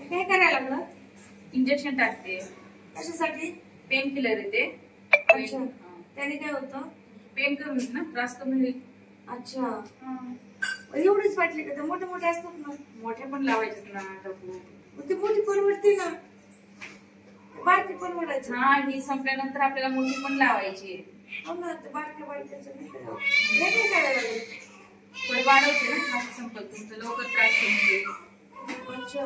काय करायला लागलं? इंजेक्शन टाकते. कशासाठी? पेन किलर आहे ते. अच्छा, त्याने काय होतं? पेन कमी ना, त्रास कमी होईल. अच्छा, एवढीच वाटली का? मोठे मोठे असतात ना. मोठे पण लावायचे ना काकू. ती मोठी परवडते ना, बारकी परवडायची. हा, ही संपल्यानंतर आपल्याला मोठी पण लावायची. हो ना, ते बारक्या बारक्याचं हे काय करायला लागेल? थोडे वाढवते ना, असं संपल तुमचं लवकर त्रास कमी होईल. अच्छा,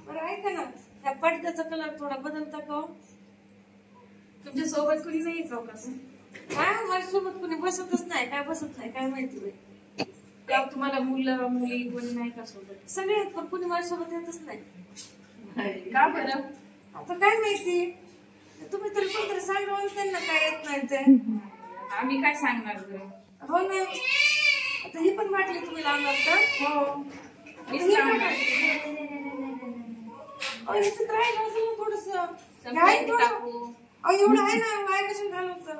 बरं ऐका ना, त्या पडद्याचा कलर थोडा बदलता का? तुमच्या सोबत कोणी नाही का कसं? काय माझ्यासोबत कोणी बसतच नाही. काय बसत नाही काय माहिती बाई. का तुम्हाला मुलं मुली कोणी नाही का सोबत? सगळे आहेत पण कोणी माझ्यासोबत येतच नाही. का बरं? आता काय माहिती, तुम्ही तरी कोणतरी सांगा त्यांना काय येत नाही ते. आम्ही काय सांगणार बरं? हो ना, आता ही पण वाटली तुम्ही लावणार का? हो, मीच लावणार. चित्र आहे ना थोडस काकू एवढं आहे ना, वाय कशाला घालवतं?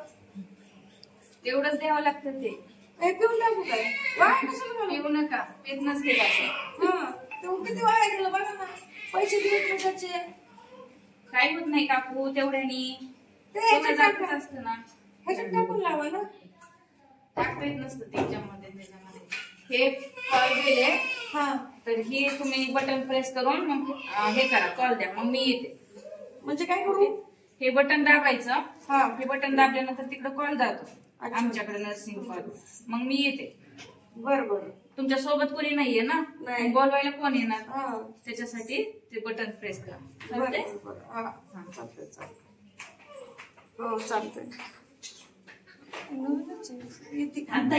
तेवढंच द्यावं लागतं ते. पिऊन टाकू काय? वाय कशाला घालू? पिऊ नका, पेत नसते असं. हा, ते किती वाया गेलं बघा ना, पैसे दिले त्याचे. काही होत नाही काकू तेवढ्यानी. ते ह्याच्यात असतं ना, ह्याच्यात टाकून लावा ना. टाकता येत नसतं त्याच्यामध्ये. हे कॉल गेले हा, तर हे तुम्ही बटन प्रेस करून मग हे करा, कॉल द्या, मग मी येते. म्हणजे काय करू? हे बटन दाबायचं. हा, हे बटन दाबल्यानंतर तिकडे कॉल जातो आमच्याकडे, नर्सिंग कॉल. मग मी येते. बरं बरं. तुमच्या सोबत कोणी नाहीये ना, नाही. बोलवायला कोण येणार? हा, त्याच्यासाठी ते बटन प्रेस करा. बरं बरं. हा, चालतंय चालतंय. हो चालतंय. येते आता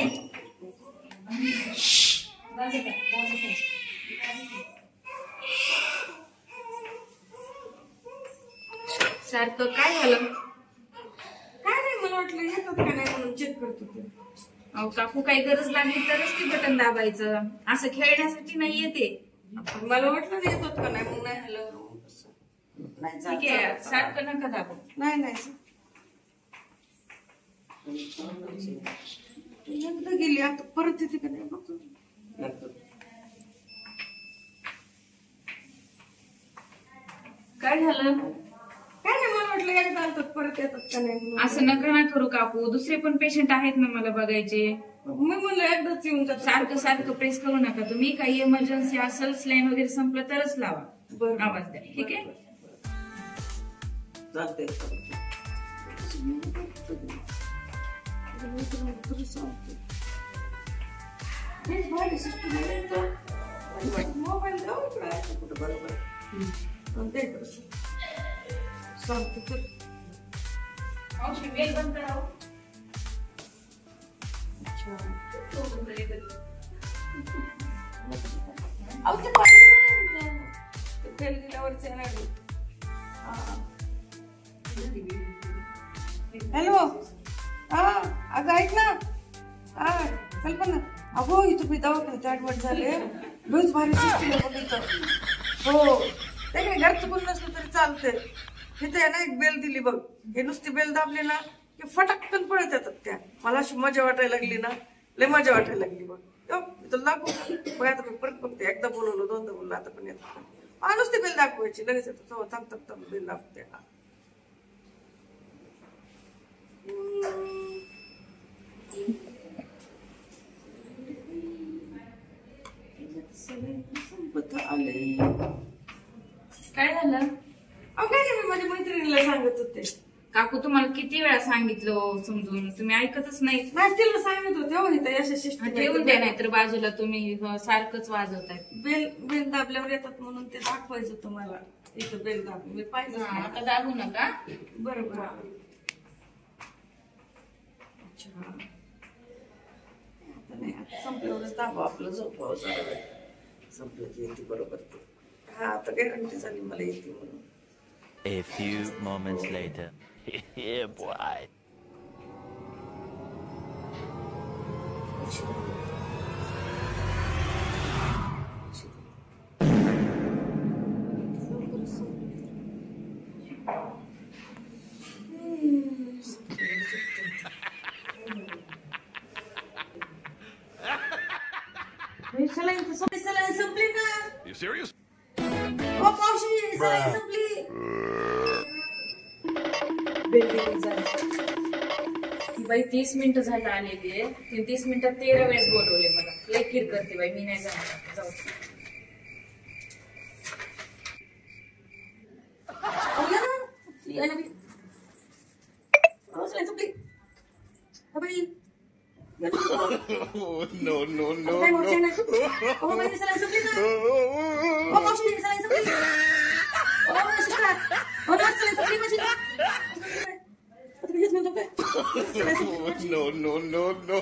सारखं काय झालं? काय नाही, मला वाटलं येतात का नाही म्हणून चेक करतो ते. अहो काकू, काही गरज लागली तरच ते बटन दाबायचं, असं खेळण्यासाठी नाही येते. मला वाटलं येतात का नाही, मग नाही हॅलो नाही. ठीक आहे, सारखं नका दाबू. नाही नाही, एकदा गेली आता परत येते का नाही बघतो. काय झालं? काय नाही, मला वाटलं एकदा आलतात परत येतात का नाही. असं नका ना करू काकू, दुसरे पण पेशंट आहेत ना मला बघायचे. मी म्हणलं एकदाच येऊन जात. सारखं सारखं प्रेस करू नका तुम्ही. काही इमर्जन्सी असेल, स्लाईन वगैरे संपलं तरच लावा. बरं, आवाज द्या, ठीक आहे? चालतंय. मोबाईल जाऊ कुठं बरोबर सांगते तर. बेल बंद करा. हॅलो, हा अगं ऐक ना, हा कल्पना, अगो इथं मी दवाखान्यात ऍडमिट झाले. रोज भारी सिस्टीम आहे बघ इथं. हो, ते काय घरचं कोण नसलं तरी चालतंय. इथे आहे ना एक बेल दिली बघ, हे नुसती बेल दाबली ना की फटाकन पळत येतात त्या. मला अशी मजा वाटायला लागली ना, लय मजा वाटायला लागली बघ. तुला दाखवू बघ, आता मी परत बघते. एकदा बोलवलं, दोनदा बोललं, आता पण येतात. हा, नुसती बेल दाखवायची, लगेच येतो. थांब बेल दाखवते. संपत आले. काय झालं? अहो काय नाही, मी माझ्या मैत्रिणीला सांगत होते. काकू, तुम्हाला किती वेळा सांगितलं समजून, तुम्ही ऐकतच नाही. तिला सांगत होते. हो इथं यशस्वी ठेवून द्या, नाही तर बाजूला तुम्ही सारखंच वाजवताय. बेल दाबल्यावर येतात म्हणून ते दाखवायचं तुम्हाला. इथं बेल दाब, मी पाहिजे. आता दाबू नका. बरोबर. अच्छा, आता नाही, आता संपल्यावरच दाबा आपलं. झोपावं जरा वेळ, संपलं की येते बरोबर ते. हा, आता गॅरंटी झाली मला येते म्हणून. A few moments later. Yeah, boy. Saline संपली ना. You serious? ओ मावशी सलाईन संपली. ती बाई 30 मिनिटं झालं आलेली आहे. ती 30 मिनिटात 13 वेळेस बोलवले मला. लय किर करते बाई, मी नाही जाणार. जाऊ No.